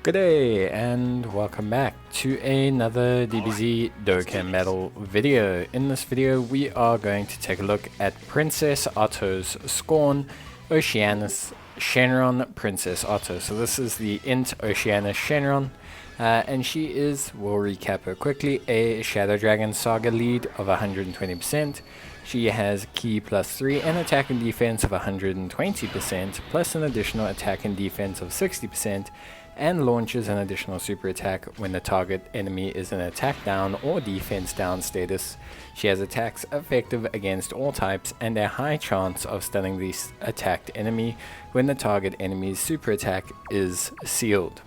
Good day and welcome back to another DBZ Dokkan Battle video. In this video we are going to take a look at Princess Otto's Scorn Oceanus Shenron Princess Otto. So this is the INT Oceanus Shenron and she is, we'll recap her quickly, a Shadow Dragon Saga lead of 120%. She has Ki +3 and attack and defense of 120% plus an additional attack and defense of 60%, and launches an additional super attack when the target enemy is in attack down or defense down status. She has attacks effective against all types and a high chance of stunning the attacked enemy when the target enemy's super attack is sealed.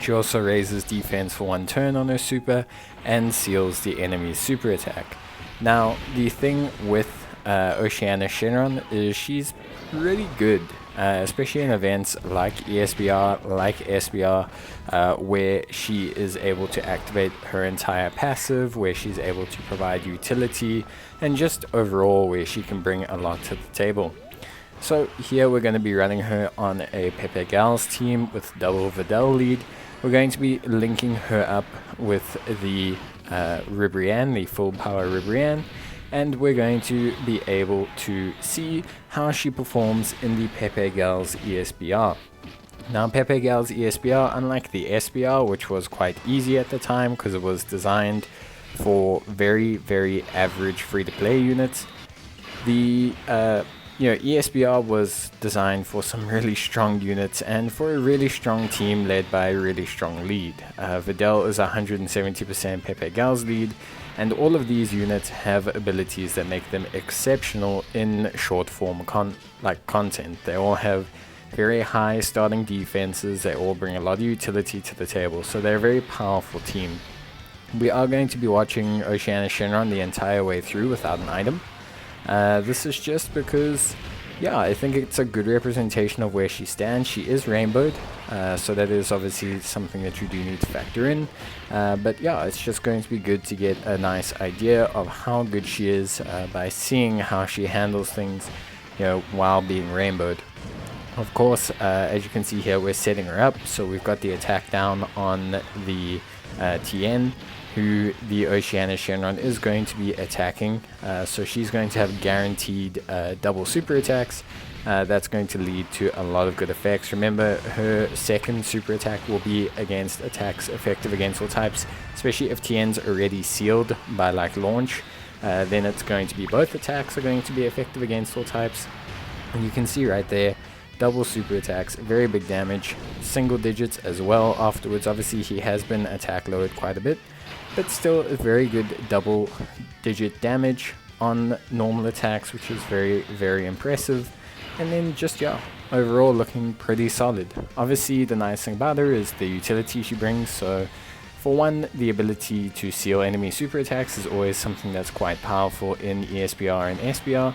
She also raises defense for 1 turn on her super and seals the enemy's super attack. Now the thing with Oceanus Shenron is she's really good. Especially in events like Esbr, like Esbr, where she is able to activate her entire passive, where she's able to provide utility, and just overall where she can bring a lot to the table. So here we're going to be running her on a Peppy Gals team with double Videl lead. We're going to be linking her up with the Ribrianne, the full power Ribrianne, and we're going to be able to see how she performs in the Peppy Gals Esbr. Now Peppy Gals Esbr, unlike the Esbr, which was quite easy at the time because it was designed for very average free-to-play units, the Esbr was designed for some really strong units and for a really strong team led by a really strong lead. Videl is 170% Peppy Gals lead, and all of these units have abilities that make them exceptional in short form content. They all have very high starting defenses, they all bring a lot of utility to the table, so they're a very powerful team. We are going to be watching Oceanus Shenron the entire way through without an item. This is just because, yeah, I think it's a good representation of where she stands. She is rainbowed, so that is obviously something that you do need to factor in. But yeah, it's just going to be good to get a nice idea of how good she is by seeing how she handles things, while being rainbowed. Of course, as you can see here, we're setting her up, so we've got the attack down on the TN, who the Oceanus Shenron is going to be attacking. So she's going to have guaranteed double super attacks. That's going to lead to a lot of good effects. Remember, her second super attack will be against attacks effective against all types, especially if TN's already sealed by launch. Then it's going to be both attacks are going to be effective against all types. And you can see right there, double super attacks, very big damage, single digits as well afterwards. Obviously he has been attack lowered quite a bit, but still a very good double digit damage on normal attacks, which is very impressive. And then just, yeah, overall looking pretty solid. Obviously the nice thing about her is the utility she brings. So for one, the ability to seal enemy super attacks is always something that's quite powerful in Esbr and Esbr.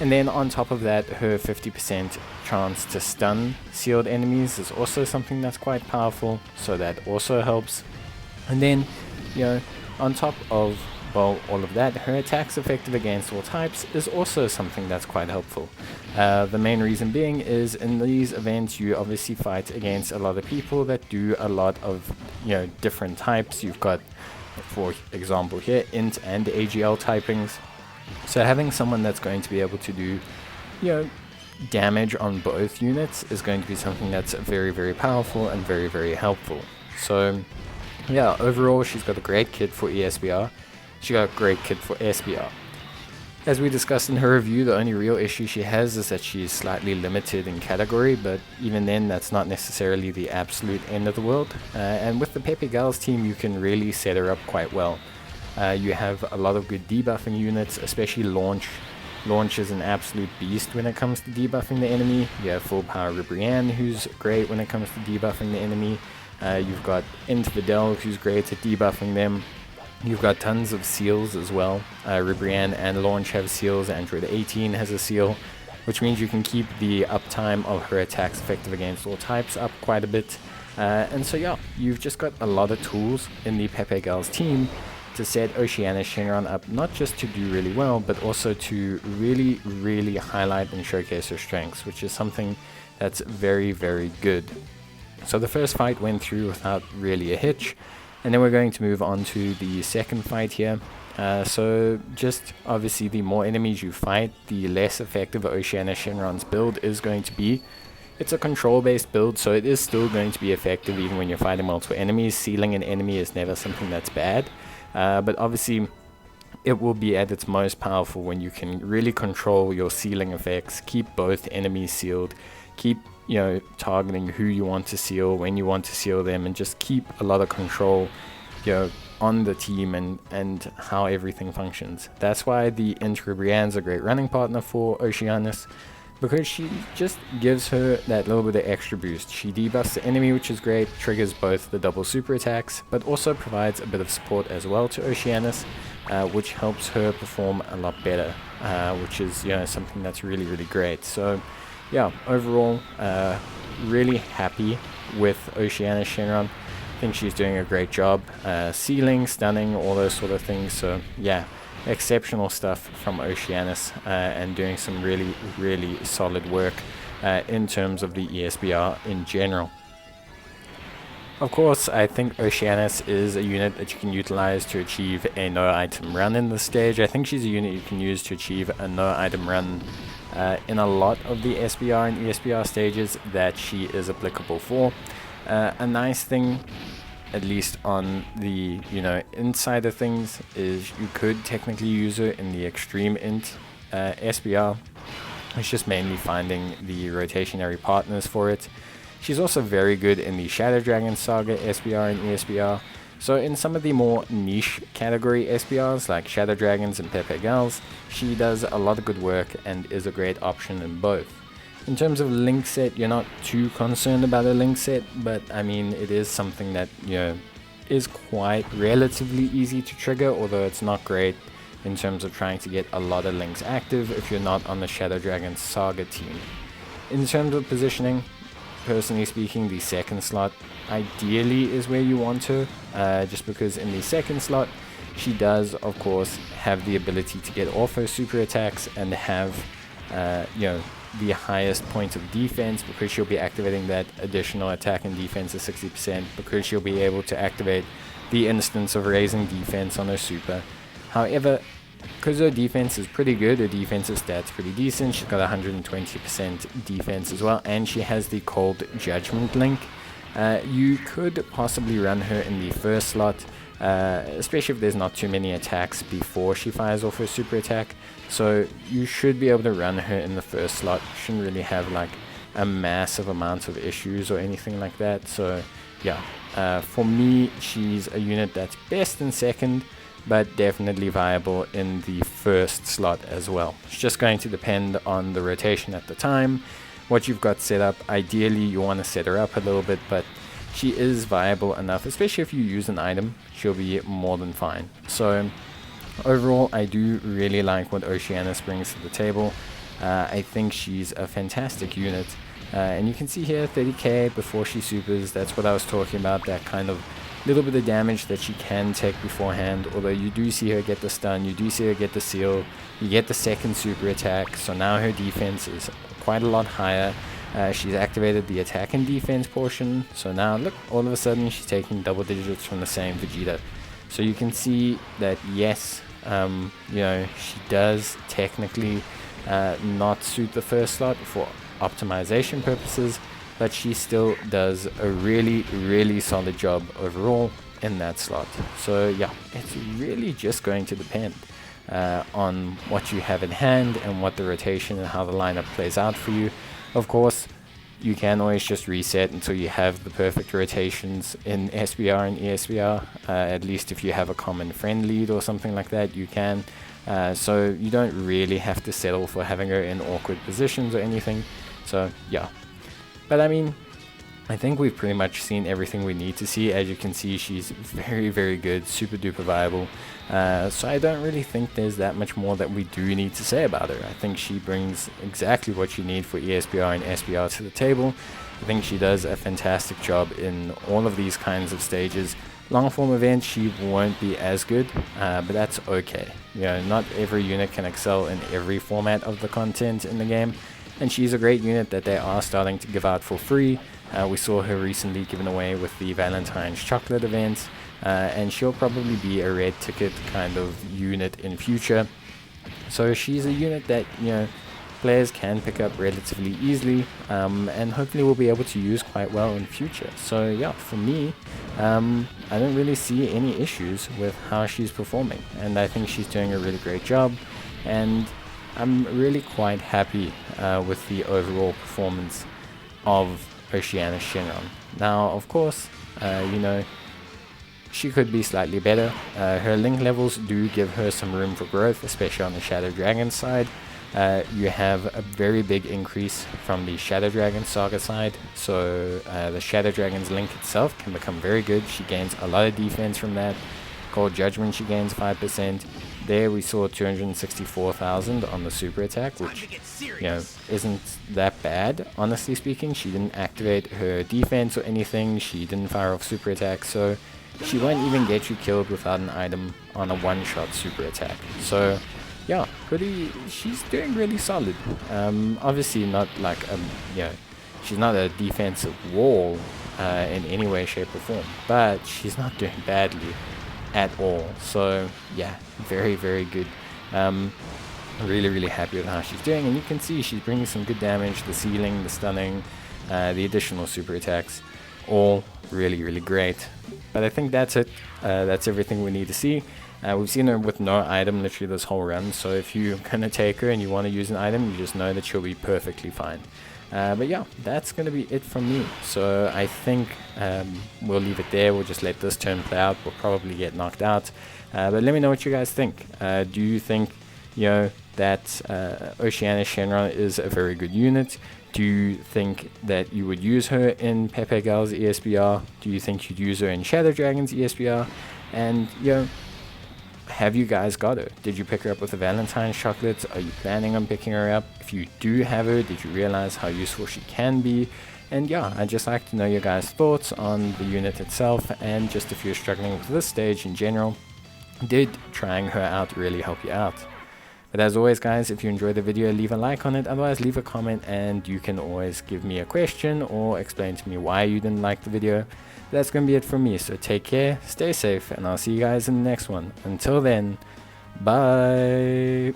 And then on top of that, her 50% chance to stun sealed enemies is also something that's quite powerful, so that also helps. And then, on top of all of that, her attacks effective against all types is also something that's quite helpful. The main reason being is in these events you obviously fight against a lot of people that do a lot of different types. You've got, for example here, INT and AGL typings. So having someone that's going to be able to do damage on both units is going to be something that's very powerful and very helpful. So yeah, overall she's got a great kit for Esbr. She got a great kit for Esbr. As we discussed in her review, the only real issue she has is that she's slightly limited in category, but even then that's not necessarily the absolute end of the world. And with the Peppy Gals team you can really set her up quite well. You have a lot of good debuffing units, especially Launch. Launch is an absolute beast when it comes to debuffing the enemy. You have full power Ribrianne, who's great when it comes to debuffing the enemy. You've got INT Videl, who's great at debuffing them. You've got tons of seals as well. Ribrianne and Launch have seals. Android 18 has a seal, which means you can keep the uptime of her attacks effective against all types up quite a bit. And so yeah, you've just got a lot of tools in the Peppy Gals team to set Oceanus Shenron up not just to do really well, but also to really highlight and showcase her strengths, which is something that's very good. So the first fight went through without really a hitch, and then we're going to move on to the second fight here. So just obviously the more enemies you fight, the less effective Oceanus Shenron's build is going to be. It's a control based build, so it is still going to be effective even when you're fighting multiple enemies. Sealing an enemy is never something that's bad, but obviously it will be at its most powerful when you can really control your sealing effects, keep both enemies sealed, keep targeting who you want to seal, when you want to seal them, and just keep a lot of control on the team and how everything functions. That's why the INT Brienne's a great running partner for Oceanus, because she just gives her that little bit of extra boost. She debuffs the enemy, which is great, triggers both the double super attacks, but also provides a bit of support as well to Oceanus, which helps her perform a lot better, which is something that's really, really great. So yeah, overall, really happy with Oceanus Shenron. I think she's doing a great job, sealing, stunning, all those sort of things. So yeah, exceptional stuff from Oceanus, and doing some really, really solid work in terms of the Esbr in general. Of course, I think Oceanus is a unit that you can utilize to achieve a no item run in this stage. I think she's a unit you can use to achieve a no item run in a lot of the Esbr and Esbr stages that she is applicable for. A nice thing, at least on the inside of things, is you could technically use her in the extreme int Esbr. It's just mainly finding the rotationary partners for it. She's also very good in the Shadow Dragon Saga Esbr and Esbr. So in some of the more niche category SBRs like Shadow Dragons and Peppy, she does a lot of good work and is a great option in both. In terms of link set, you're not too concerned about a link set, but I mean it is something that is quite relatively easy to trigger, although it's not great in terms of trying to get a lot of links active if you're not on the Shadow Dragon Saga team. In terms of positioning, personally speaking, the second slot ideally is where you want her, just because in the second slot she does of course have the ability to get off her super attacks and have the highest point of defense, because she'll be activating that additional attack and defense of 60%, because she'll be able to activate the instance of raising defense on her super. However, because her defense is pretty good, her defensive stats pretty decent, she's got 120% defense as well, and she has the Cold Judgment link. You could possibly run her in the first slot, especially if there's not too many attacks before she fires off her super attack. So you should be able to run her in the first slot. You shouldn't really have like a massive amount of issues or anything like that. So yeah, for me, she's a unit that's best in second, but definitely viable in the first slot as well. It's just going to depend on the rotation at the time, what you've got set up. Ideally you want to set her up a little bit, but she is viable enough, especially if you use an item, she'll be more than fine. So overall, I do really like what Oceanus brings to the table. I think she's a fantastic unit, and you can see here 30k before she supers. That's what I was talking about, that kind of little bit of damage that she can take beforehand. Although you do see her get the stun, you do see her get the seal, you get the second super attack, so now her defense is quite a lot higher. She's activated the attack and defense portion, so now look, all of a sudden she's taking double digits from the same Vegeta. So you can see that yes, she does technically not suit the first slot for optimization purposes, but she still does a really, really solid job overall in that slot. So yeah, it's really just going to depend on what you have in hand and what the rotation and how the lineup plays out for you. Of course, you can always just reset until you have the perfect rotations in SBR and ESBR, at least if you have a common friend lead or something like that, you can. So you don't really have to settle for having her in awkward positions or anything. So yeah. But I mean, I think we've pretty much seen everything we need to see. As you can see, she's very, very good, super duper viable. So I don't really think there's that much more that we do need to say about her. I think she brings exactly what you need for ESBR and SBR to the table. I think she does a fantastic job in all of these kinds of stages. Long form events, she won't be as good, but that's okay. Not every unit can excel in every format of the content in the game. and she's a great unit that they are starting to give out for free. We saw her recently given away with the Valentine's chocolate event, and she'll probably be a red ticket kind of unit in future. So she's a unit that, you know, players can pick up relatively easily, and hopefully we'll be able to use quite well in future. So yeah, for me, I don't really see any issues with how she's performing, and I think she's doing a really great job, and I'm really quite happy with the overall performance of Oceanus Shenron. Now, of course, you know, she could be slightly better. Her link levels do give her some room for growth, especially on the Shadow Dragon side. You have a very big increase from the Shadow Dragon Saga side, so the Shadow Dragon's link itself can become very good. She gains a lot of defense from that. Cold Judgment, she gains 5%. There we saw 264,000 on the super attack, which, you know, isn't that bad, honestly speaking. She didn't activate her defense or anything, she didn't fire off super attack, so she won't even get you killed without an item on a one-shot super attack. So yeah, she's doing really solid. Obviously not like, you know, she's not a defensive wall in any way, shape or form, but she's not doing badly at all. So yeah, very, very good. Really happy with how she's doing, and you can see she's bringing some good damage. The sealing, the stunning, the additional super attacks, all really great. But I think that's it. That's everything we need to see. We've seen her with no item literally this whole run, so if you're gonna take her and you want to use an item, you just know that she'll be perfectly fine. But yeah, that's gonna be it from me. So I think we'll leave it there. We'll just let this turn play out. We'll probably get knocked out, but let me know what you guys think. Do you think, you know, that Oceanus Shenron is a very good unit? Do you think that you would use her in Peppy Gal's ESBR? Do you think you'd use her in Shadow Dragon's ESBR? And, you know, have you guys got her? Did you pick her up with the Valentine's chocolates? Are you planning on picking her up? If you do have her, did you realize how useful she can be? And yeah, I'd just like to know your guys' thoughts on the unit itself, and just if you're struggling with this stage in general, did trying her out really help you out? But as always guys, if you enjoyed the video, leave a like on it. Otherwise, leave a comment, and you can always give me a question or explain to me why you didn't like the video. That's going to be it from me, so take care, stay safe, and I'll see you guys in the next one. Until then, bye!